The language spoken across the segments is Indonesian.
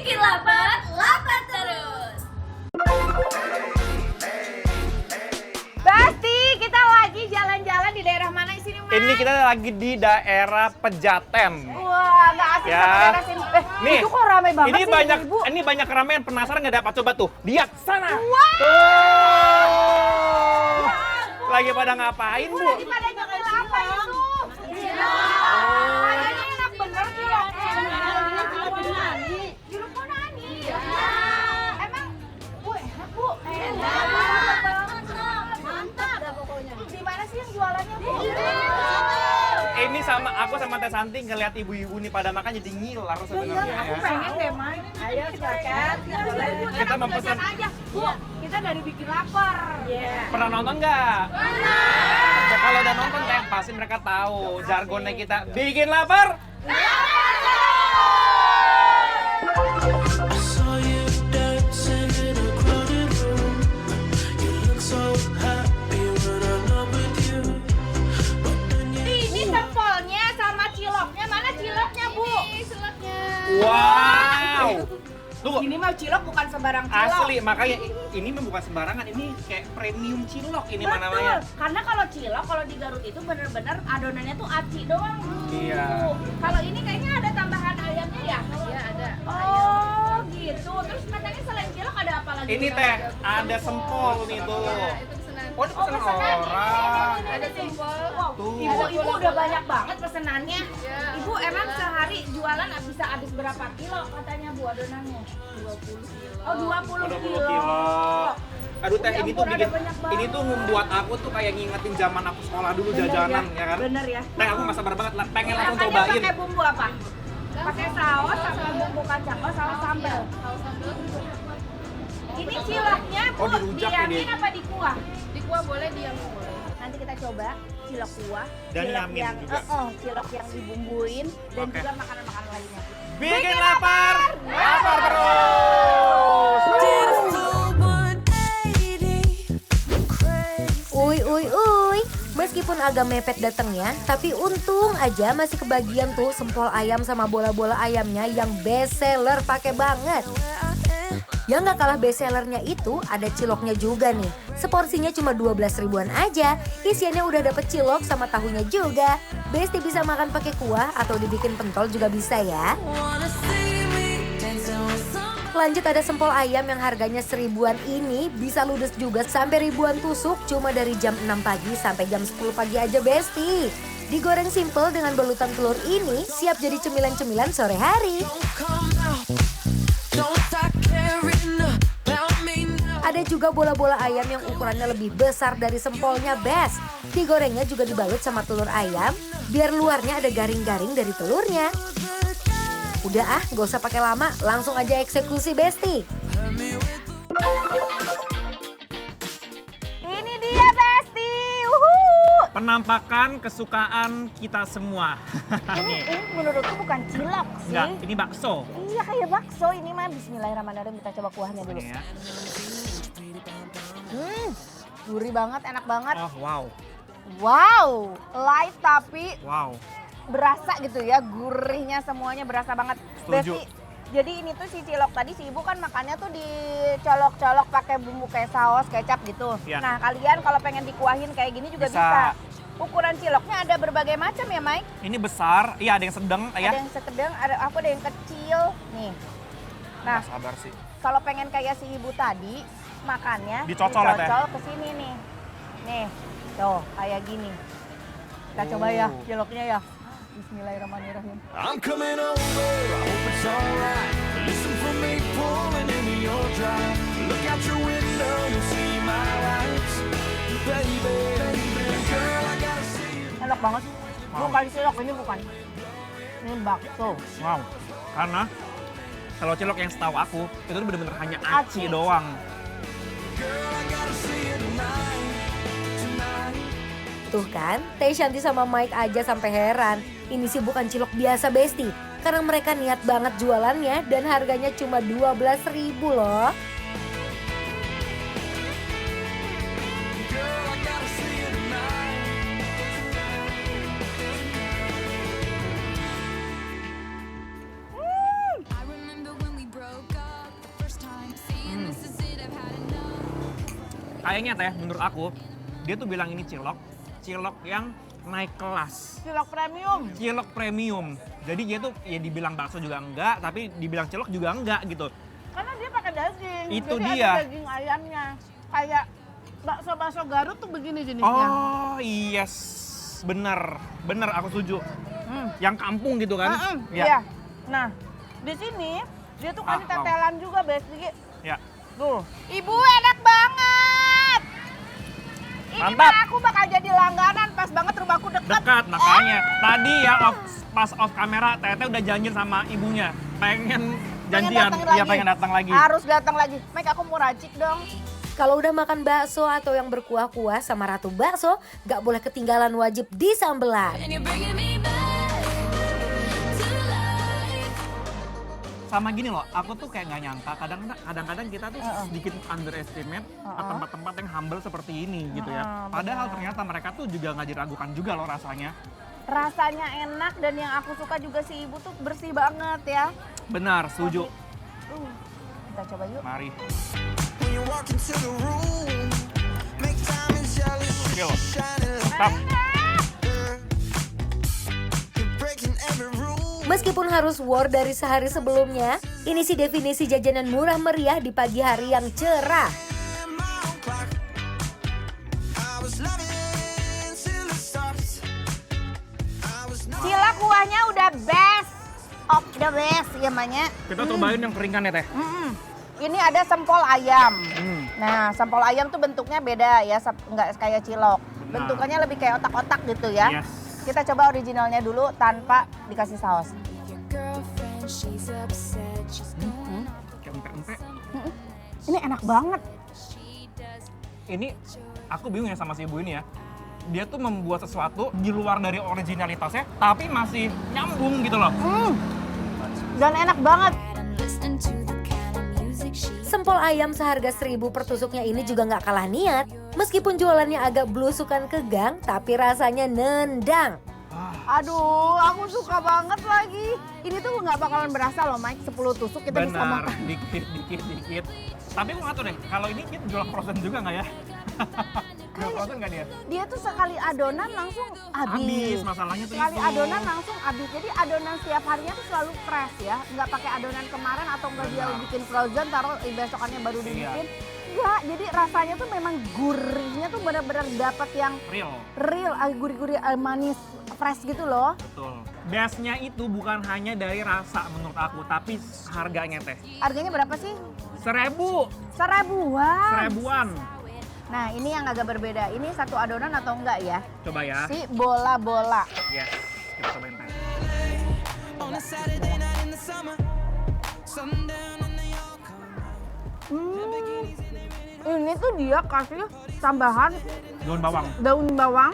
Bikin lapar, lapar terus. Basti, kita lagi jalan-jalan di daerah mana di sini, Mas? Ini kita lagi di daerah Pejaten. Wah, nggak asing Ya. sama daerah sini. Nih, itu kok ramai banget ini sih, banyak, Ibu? ini banyak keramaian. Penasaran nggak dapat? Coba tuh, lihat sana. Wow. Tuh. Lagi pada ngapain, Bu? Lagi pada nyemil apa itu? Kayaknya enak bener ciloknya. Jeruk nani. Emang, Bu, enak, Bu? Enak banget. Mantap. Di mana sih yang jualannya, Bu? Ini sama aku sama Teh Santi ngeliat ibu-ibu nih pada makan jadi ngiler sebenarnya Aku ya. pengen deh, Mai. Ayo, silakan. Kita memesan. aja. Bu, kita dari bikin lapar. Pernah nonton nggak? Ya, kalau udah nonton Teh, pasti mereka tahu jargonnya kita bikin lapar. Saw you dancing in a crowded room. You look so happy when I'm not with you. But then you Ini sempolnya sama ciloknya. Mana ciloknya, Bu? Wow. Tunggu, Ini mah cilok bukan sembarang cilok. asli makanya ini mah bukan sembarangan, ini kayak premium cilok ini Betul. namanya. Karena kalau cilok, kalau di Garut itu bener-bener adonannya tuh aci doang. Iya. Kalau ini kayaknya ada tambahan ayamnya ya? Iya, ada. Oh, gitu. Terus katanya selain cilok ada apa lagi? Ini Teh, ada sempol nih tuh. Oh, ini pesanan pesanan orang. ini. Ada sempol. Wow. Tuh. Ibu udah banyak banget pesenannya. Ibu emang sehari jualan bisa habis berapa kilo katanya Bu adonannya? 20 kilo. Oh, 20 20 kilo. kilo. Aduh Teh, Ya ini ampun, tuh ada bikin, banyak banget. ini tuh membuat aku tuh kayak ngingetin zaman aku sekolah dulu Bener jajanan ya kan. Bener ya. Teh, aku nggak sabar banget lah, pengen langsung Makannya cobain. pakai bumbu apa? Pakai saus sama bumbu kacang, oh saus sambal. Ini ciloknya Bu, Oh, dirujak ya diamin dia? apa di kuah? Di kuah boleh, diamin boleh. Nanti kita coba cilok kuah, Dan cilok yamin yang juga. cilok yang dibumbuin dan Oke. juga makanan-makanan lainnya. Bikin lapar, lapar terus. full 180. Crazy. Uy. Meskipun agak mepet datangnya, tapi untung aja masih kebagian tuh sempol ayam sama bola-bola ayamnya yang best seller pakai banget. Yang nggak kalah best sellernya itu ada ciloknya juga nih. Seporsinya cuma 12 ribuan aja. Isiannya udah dapet cilok sama tahunya juga. Besti bisa makan pakai kuah atau dibikin pentol juga bisa ya. Wanna see me dancing with some. Lanjut ada sempol ayam yang harganya seribuan ini bisa ludes juga sampai ribuan tusuk cuma dari jam 6 pagi sampai jam 10 pagi aja Besti. Digoreng simple dengan belutan telur ini siap jadi cemilan-cemilan sore hari. Come out. Don't start caring about me now. Ada juga bola-bola ayam yang ukurannya lebih besar dari sempolnya Best. Digorengnya juga dibalut sama telur ayam biar luarnya ada garing-garing dari telurnya. Udah gak usah pakai lama, langsung aja eksekusi Besti. Ini dia Besti. Penampakan kesukaan kita semua. Nih, Ini menurutku bukan cilok sih. enggak, ini bakso. Iya kayak bakso ini mah. Bismillahirrahmanirrahim, kita coba kuahnya dulu. Ini ya. Gurih banget, enak banget. Oh, wow. Wow, light tapi Wow. berasa gitu ya, gurihnya semuanya berasa banget. Setuju. Besti, jadi ini tuh si cilok tadi si ibu kan makannya tuh dicolok-colok pakai bumbu kayak saus, kecap gitu. Iya. Nah kalian kalau pengen dikuahin kayak gini juga Bisa. bisa. Ukuran ciloknya ada berbagai macam ya Mike. Ini besar, iya ada yang sedang Ada ya. yang sedang, aku ada yang kecil. Nih. Nah, Nggak sabar sih. kalau pengen kayak si ibu tadi, makannya Dicocol ya, Teh? dicocol ke sini nih. Nih, tuh kayak gini. Kita coba ya Oh. ciloknya ya. Bismillahirrahmanirrahim. I'm coming over, I hope it's alright. Listen for me pulling into your drive. Look out your window, you see my lights. Baby, girl, I gotta see you. Enak banget. Wow. Bukan cilok, ini bukan. Ini bakso. Wow. Karena kalau cilok yang setahu aku, itu tuh bener-bener hanya Aci. aci doang. Girl, I gotta see you tonight, tonight. Tuh kan, Teh Shanti sama Mike aja sampai heran. Ini sih bukan cilok biasa Besti. Karena mereka niat banget jualannya dan harganya cuma 12 ribu loh. Girl, I gotta see you tonight. I remember when we broke Kayaknya teh, menurut aku, dia tuh bilang ini cilok yang naik kelas. Cilok premium. Cilok premium. Jadi dia tuh ya dibilang bakso juga enggak, tapi dibilang cilok juga enggak gitu. Karena dia pakai daging. Itu jadi dia. ada daging ayamnya. Kayak bakso-bakso Garut tuh begini jenisnya. Oh, yes. Bener aku setuju. Yang kampung gitu kan? Iya. Nah, di sini dia tuh kasih wow. tetelan juga, Besti. Ya. Tuh. Ibu enak banget. Ini Mantap. mah aku bakal jadi langganan, pas banget rumahku deket. Dekat makanya. Tadi ya pas off kamera Tete udah janji sama ibunya. Pengen janjian. Iya, pengen datang lagi. Harus datang lagi. Mike, aku mau racik dong. Kalau udah makan bakso atau yang berkuah-kuah sama Ratu Bakso, gak boleh ketinggalan wajib di sambelan. Sama gini loh, aku tuh kayak nggak nyangka kadang-kadang kita tuh sedikit underestimate tempat-tempat yang humble seperti ini gitu ya. Padahal ternyata mereka tuh juga nggak diragukan juga loh rasanya. Rasanya enak dan yang aku suka juga si ibu tuh bersih banget ya. Benar, setuju. Kita coba yuk. Mari. When you walk into the room, make time and jealous. Yo. Shining Stop. You're breaking every rule. Meskipun harus war dari sehari sebelumnya, ini sih definisi jajanan murah meriah di pagi hari yang cerah. Cilok kuahnya udah best of the best ya Manya. Kita cobain yang keringan ya Teh. Ini ada sempol ayam. Hmm. Nah, sempol ayam tuh bentuknya beda ya, nggak kayak cilok. Bentukannya lebih kayak otak-otak gitu ya. Yes. Kita coba originalnya dulu tanpa dikasih saus. Kayak empek-empek. Ini enak banget. Ini aku bingung ya sama si ibu ini ya. Dia tuh membuat sesuatu di luar dari originalitasnya, tapi masih nyambung gitu loh. Dan enak banget. Sempol ayam seharga 1.000 per tusuknya ini juga nggak kalah niat. Meskipun jualannya agak belusukan ke gang, tapi rasanya nendang. Aduh, aku suka banget lagi. Ini tuh nggak bakalan berasa loh Mike, 10 tusuk kita bisa Benar, makan. dikit. Tapi aku nggak tahu deh, kalau ini kita jual frozen juga nggak ya? Jual frozen nggak dia? Dia tuh sekali adonan langsung habis. Masalahnya tuh Sekali itu. adonan langsung habis. Jadi adonan setiap harinya tuh selalu fresh ya. Nggak pakai adonan kemarin atau nggak dia bikin frozen taruh besokannya baru dibikin. Enggak, jadi rasanya tuh memang gurihnya tuh benar-benar dapat yang real, gurih-gurih manis fresh gitu loh. Betul. Best-nya itu bukan hanya dari rasa menurut aku, tapi harganya Teh. Harganya berapa sih? 1.000. 1.000-an. 1.000-an. Nah, ini yang agak berbeda. Ini satu adonan atau enggak ya? Coba ya. Si bola-bola. Yes. Kita cobain Teh. On a Saturday night in the summer, sundown and they all come. Ini tuh dia kasih tambahan Daun bawang. daun bawang.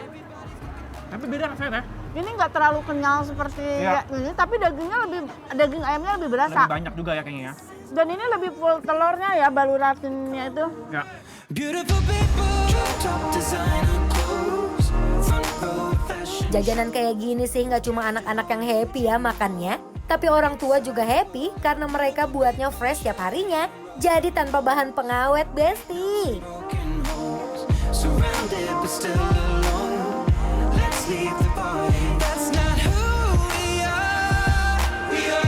Tapi beda rasanya Teh. Ini nggak terlalu kenyal seperti Iya. ini, tapi daging ayamnya lebih berasa. Lebih banyak juga ya kayaknya ya. Dan ini lebih full telurnya ya, baluratinnya itu. Ya. Beautiful people, top designer clothes, front row fashion. Jajanan kayak gini sih nggak cuma anak-anak yang happy ya makannya, tapi orang tua juga happy karena mereka buatnya fresh tiap harinya. Jadi tanpa bahan pengawet, Besti. Broken homes, surrounded but still alone. Let's leave the party. That's not who we are. We are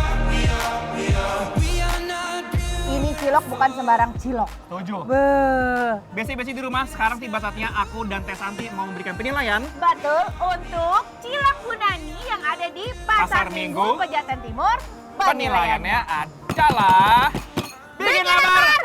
not beautiful. Ini cilok bukan sembarang cilok. Setuju. Beuh. Besi-besi di rumah, sekarang tiba saatnya aku dan Teh Santi mau memberikan penilaian. Betul, untuk cilok Bunani yang ada di Pasar Pasar Minggu, Minggu, Pejaten Timur. Penilaiannya adalah bikin lapar